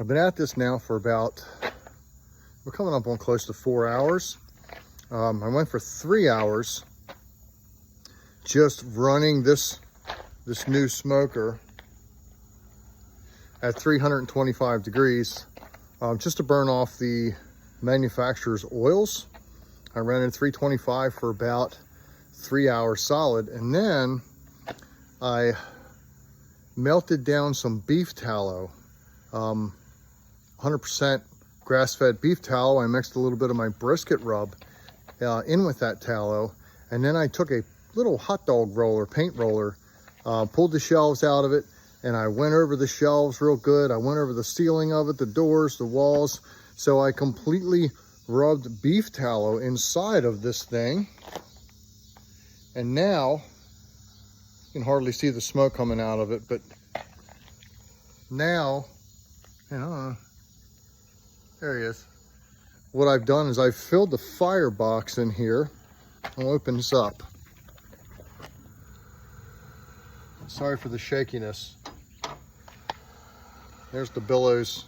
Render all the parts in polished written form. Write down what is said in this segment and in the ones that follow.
I've been at this now for about, we're coming up on close to 4 hours. I went for 3 hours just running this new smoker at 325 degrees just to burn off the manufacturer's oils. I ran at 325 for about 3 hours solid, and then I melted down some beef tallow, 100% grass-fed beef tallow. I mixed a little bit of my brisket rub in with that tallow, and then I took a little hot dog roller, paint roller, pulled the shelves out of it, and I went over the shelves real good. I went over the ceiling of it, the doors, the walls. So I completely rubbed beef tallow inside of this thing. And now, you can hardly see the smoke coming out of it, but now, there he is. What I've done is I've filled the firebox in here. I'll open this up. Sorry for the shakiness. There's the billows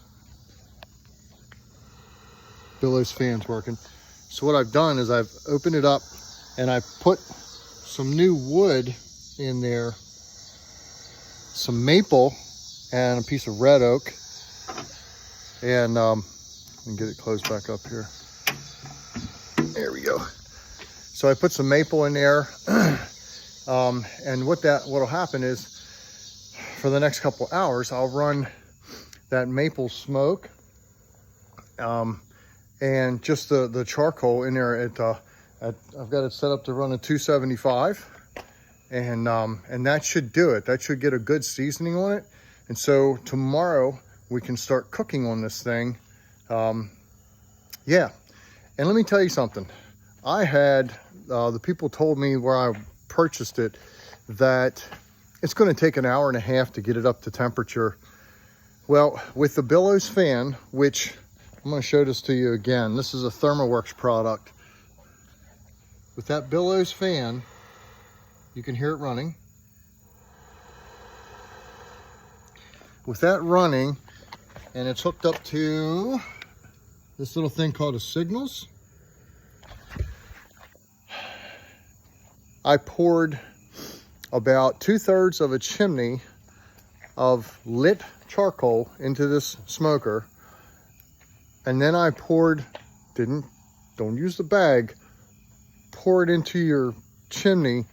fans working. So what I've done is I've opened it up and I put some new wood in there, some maple and a piece of red oak, and get it closed back up here. There we go. So I put some maple in there, and what'll happen is for the next couple hours I'll run that maple smoke and just the charcoal in there I've got it set up to run at 275, and that should do it. That should get a good seasoning on it. And so tomorrow we can start cooking on this thing. Yeah, and let me tell you something. I had the people told me where I purchased it that it's going to take an hour and a half to get it up to temperature. Well, with the Billows fan, which I'm going to show this to you again. This is a ThermoWorks product. With that Billows fan, you can hear it running. With that running, and it's hooked up to this little thing called a Signals. I poured about 2/3 of a chimney of lit charcoal into this smoker, and then I poured, don't use the bag, pour it into your chimney,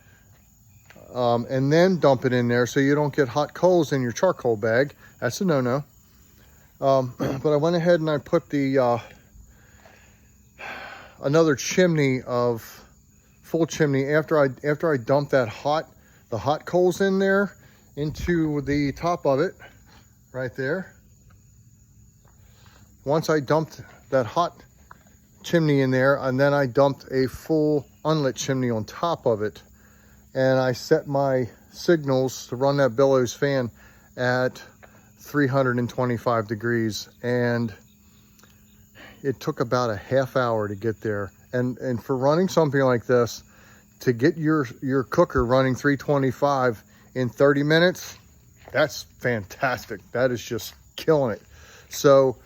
and then dump it in there so you don't get hot coals in your charcoal bag. That's a no-no. But I went ahead and I put the another chimney of full chimney after I dumped the hot coals in there into the top of it right there. Once I dumped that hot chimney in there, and then I dumped a full unlit chimney on top of it, and I set my signals to run that Billows fan at 325 degrees, and it took about a half hour to get there. And for running something like this, to get your cooker running 325 in 30 minutes, that's fantastic. That is just killing it. So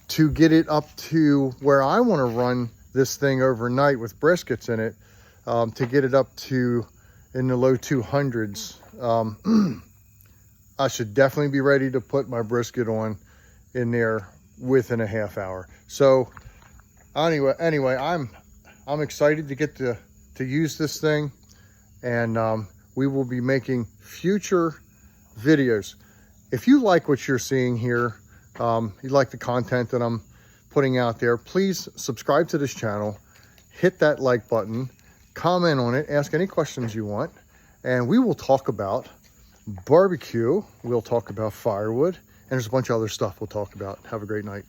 to get it up to where I want to run this thing overnight with briskets in it, to get it up to in the low 200s, I should definitely be ready to put my brisket on in there within a half hour. So anyway, I'm excited to get to use this thing, and we will be making future videos. If you like what you're seeing here, you like the content that I'm putting out there, please subscribe to this channel, hit that like button, comment on it, ask any questions you want, and we will talk about barbecue, we'll talk about firewood, and there's a bunch of other stuff we'll talk about. Have a great night.